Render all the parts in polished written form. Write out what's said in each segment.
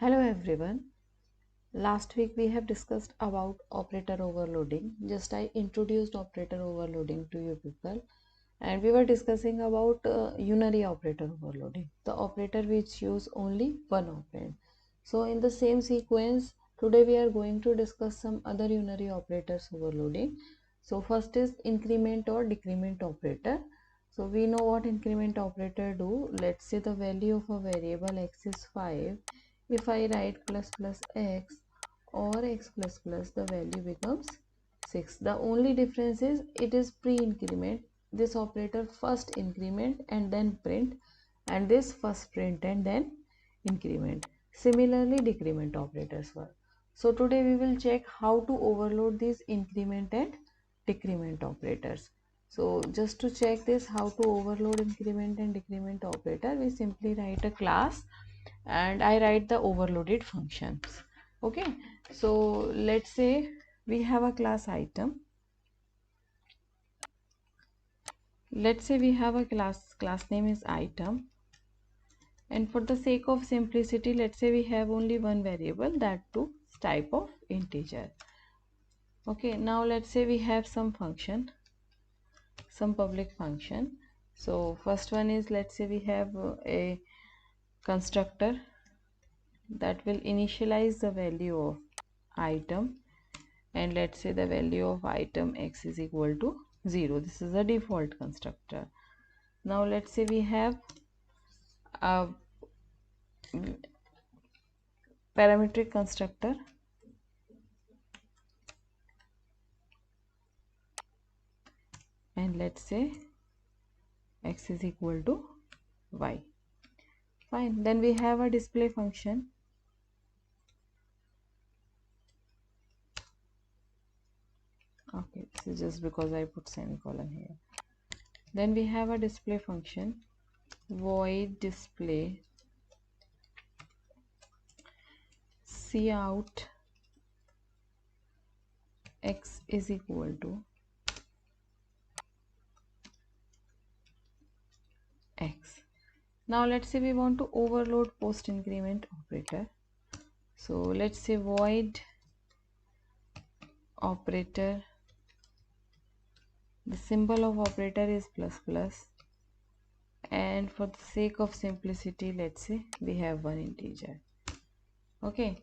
Hello everyone. Last week we have discussed about operator overloading. Just I introduced operator overloading to you people, and we were discussing about unary operator overloading, the operator which use only one operand. So in the same sequence, today we are going to discuss some other unary operators overloading. So first is increment or decrement operator. So we know what increment operator do. Let's say the value of a variable x is 5. If I write plus plus x or x plus plus, the value becomes 6. The only difference is it is pre-increment. This operator first increment and then print, and this first print and then increment. Similarly decrement operators work. So today we will check how to overload these increment and decrement operators. So just to check this, how to overload increment and decrement operator, we simply write a class and I write the overloaded functions. Okay, so let's say we have a class item. Let's say we have a class name is item, and for the sake of simplicity, let's say we have only one variable, that too type of integer. Okay, now let's say we have some function, some public function. So first one is, let's say we have a constructor that will initialize the value of item, and let's say the value of item x is equal to 0. This is a default constructor. Now let's say we have a parametric constructor and let's say x is equal to y. Fine. Then we have a display function. Okay, this is just because I put semicolon here. Then we have a display function, void display cout x is equal to x. Now let's say we want to overload post increment operator. So let's say void operator, the symbol of operator is plus plus, and for the sake of simplicity, let's say we have one integer. Okay,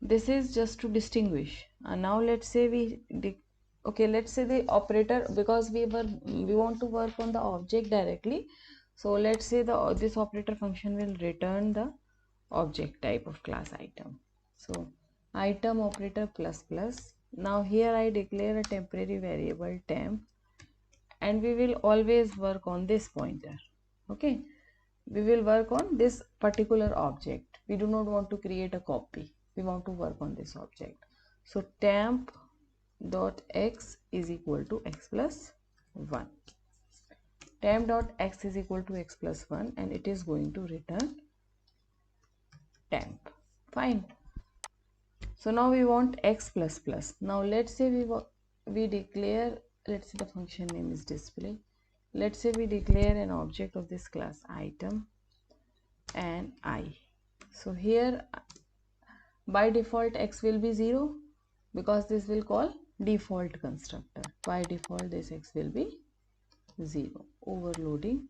this is just to distinguish. And now let's say let's say the operator, because we want to work on the object directly, so let's say this operator function will return the object type of class item. So item operator plus plus. Now here I declare a temporary variable temp, and we will always work on this pointer. Okay, we will work on this particular object. We do not want to create a copy, we want to work on this object. So temp dot x is equal to x plus 1. Temp dot x is equal to x plus 1, and it is going to return temp. Fine. So now we want x plus plus. Now let's say we declare, let's say the function name is display. Let's say we declare an object of this class item and I. So here by default x will be 0 because this will call default constructor. By default this x will be 0. Overloading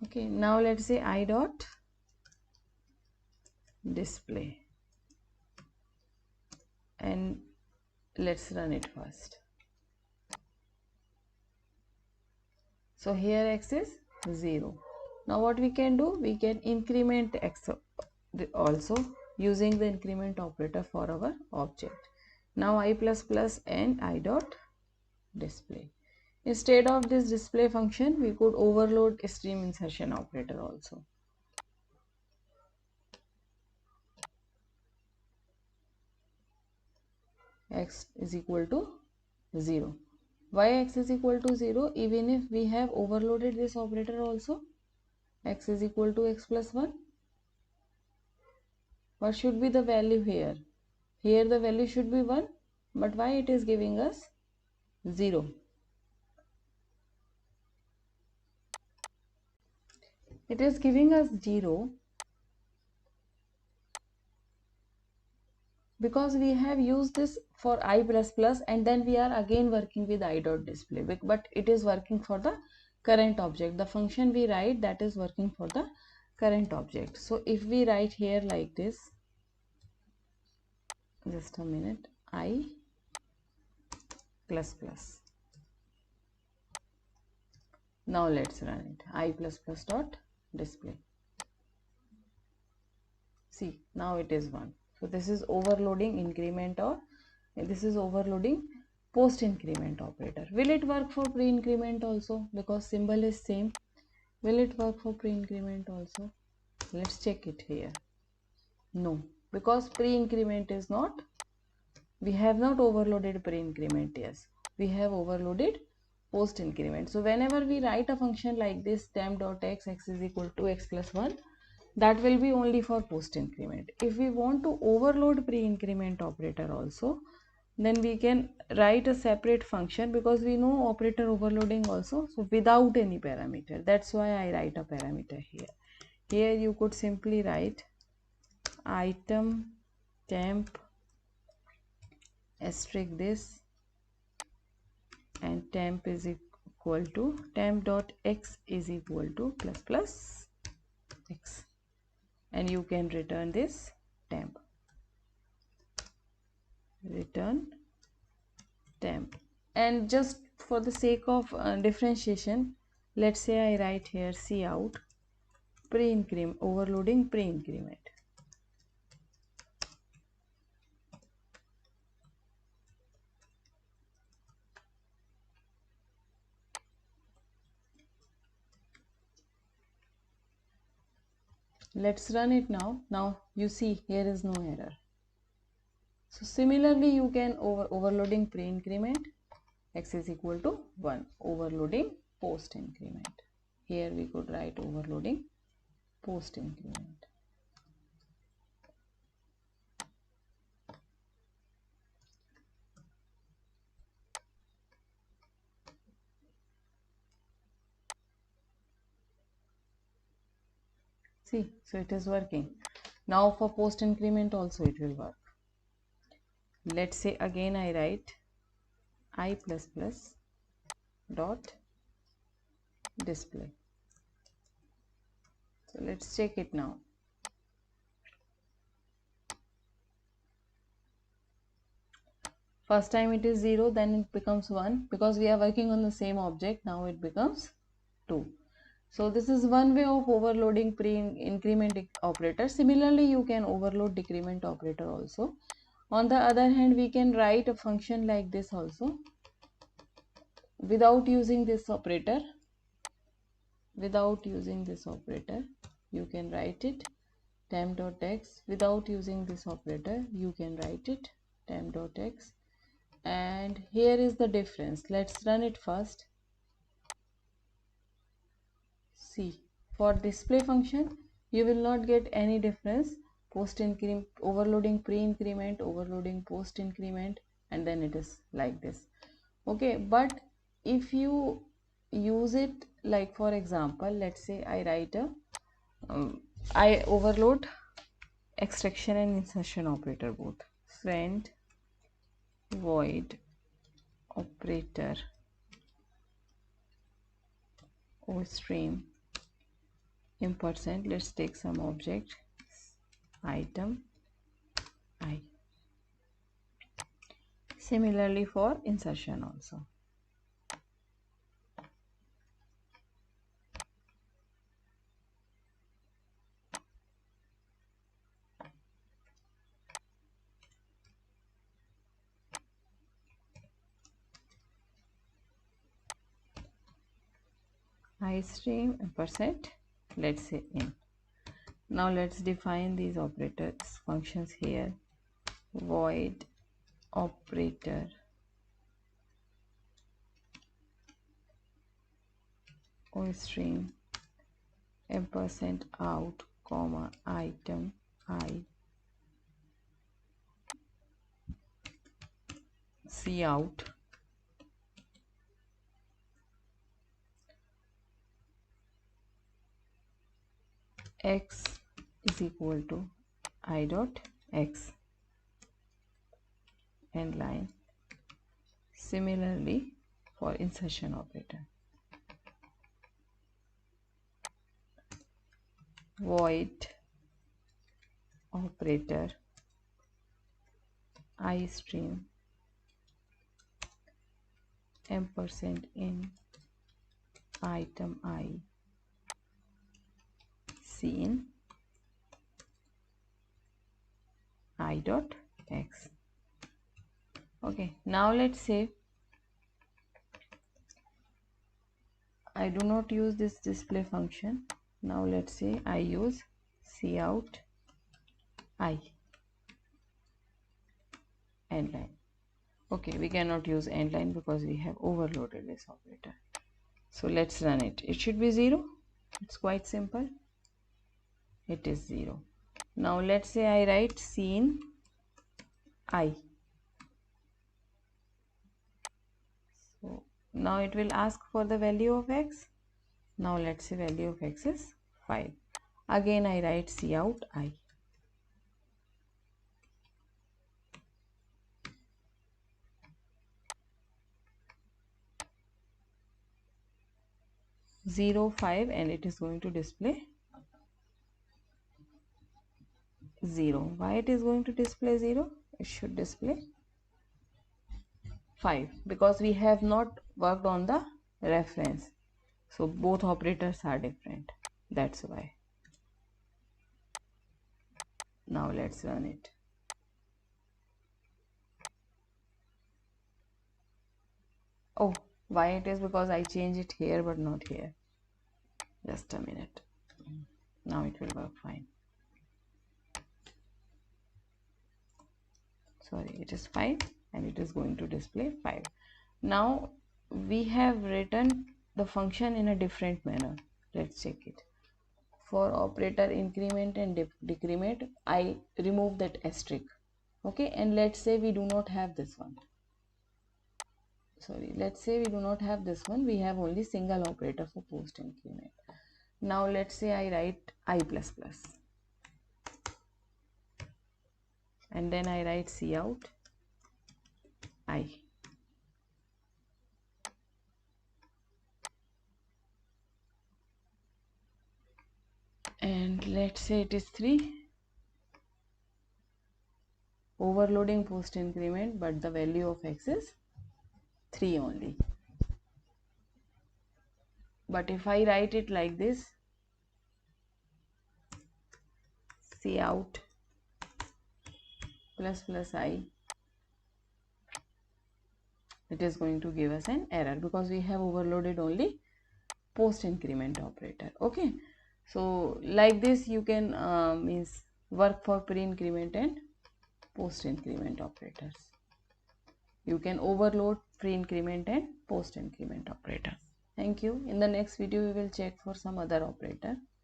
okay. Now let's say I dot display, and let's run it first. So here x is 0. Now what we can do, we can increment x also using the increment operator for our object. Now I plus plus and I dot display. Instead of this display function, we could overload a stream insertion operator also. X is equal to 0. Why x is equal to 0? Even if we have overloaded this operator also, x is equal to x plus 1. What should be the value here? Here the value should be 1, but why it is giving us 0. It is giving us 0 because we have used this for I++ and then we are again working with I.display, but it is working for the current object. The function we write, that is working for the current object. So if we write here like this, just a minute, I++. Now let's run it. I++ dot display. See, now it is 1. So this is overloading increment, or this is overloading post increment operator. Will it work for pre increment also? Because symbol is same. Will it work for pre increment also? Let's check it here. No, because pre increment is not, we have not overloaded pre increment. Yes, we have overloaded post increment. So whenever we write a function like this, temp.x, x is equal to x plus 1, that will be only for post increment. If we want to overload pre increment operator also, then we can write a separate function, because we know operator overloading also, so without any parameter. That's why I write a parameter here. Here you could simply write item temp asterisk this, and temp is equal to temp.x is equal to plus x, and you can return this temp, return temp. And just for the sake of differentiation, let's say I write here cout pre-increment, overloading pre-increment. Let's run it now. Now you see here is no error. So similarly you can overloading pre-increment, x is equal to 1, overloading post increment. Here we could write overloading post increment. See, so it is working. Now for post increment also it will work. Let's say again I write I++ dot display. So let's check it now. First time it is 0, then it becomes 1, because we are working on the same object. Now it becomes 2. So this is one way of overloading pre-increment operator. Similarly, you can overload decrement operator also. On the other hand, we can write a function like this also without using this operator. Without using this operator, you can write it temp.x. Without using this operator, you can write it temp.x. And here is the difference. Let's run it first. See, for display function you will not get any difference. Post increment, overloading pre-increment, overloading post increment, and then it is like this. Okay, but if you use it, like for example, let's say I write a I overload extraction and insertion operator both. Friend void operator or stream %. Let's take some object, item I. Similarly for insertion also. I stream %, let's say in. Now let's define these operators functions here. Void operator or stream %out comma item I cout x is equal to I dot x, end line. Similarly for insertion operator, void operator I stream ampersand in item I seen I dot x. Okay, now let's say I do not use this display function. Now let's say I use cout I, end line. Okay, we cannot use end line because we have overloaded this operator. So let's run it. It should be 0. It's quite simple. It is 0. Now let's say I write seen I. So now it will ask for the value of x. Now let's say value of x is 5. Again I write cout I. Zero 5, and it is going to display 0. Why it is going to display 0? It should display 5 because we have not worked on the reference. So both operators are different. That's why. Now let's run it. Oh, why it is? Because I change it here but not here. Just a minute. Now it will work fine. Sorry, it is 5 and it is going to display 5. Now we have written the function in a different manner. Let's check it. For operator increment and decrement, I remove that asterisk. Okay, and let's say we do not have this one. Sorry, let's say we do not have this one. We have only single operator for post increment. Now let's say I write I plus plus, and then I write cout I. And let's say it is 3. Overloading post increment, but the value of x is 3 only. But if I write it like this, cout plus plus I, it is going to give us an error because we have overloaded only post increment operator. Okay, so like this you can means work for pre increment and post increment operators. You can overload pre increment and post increment operators. Thank you. In the next video we will check for some other operator.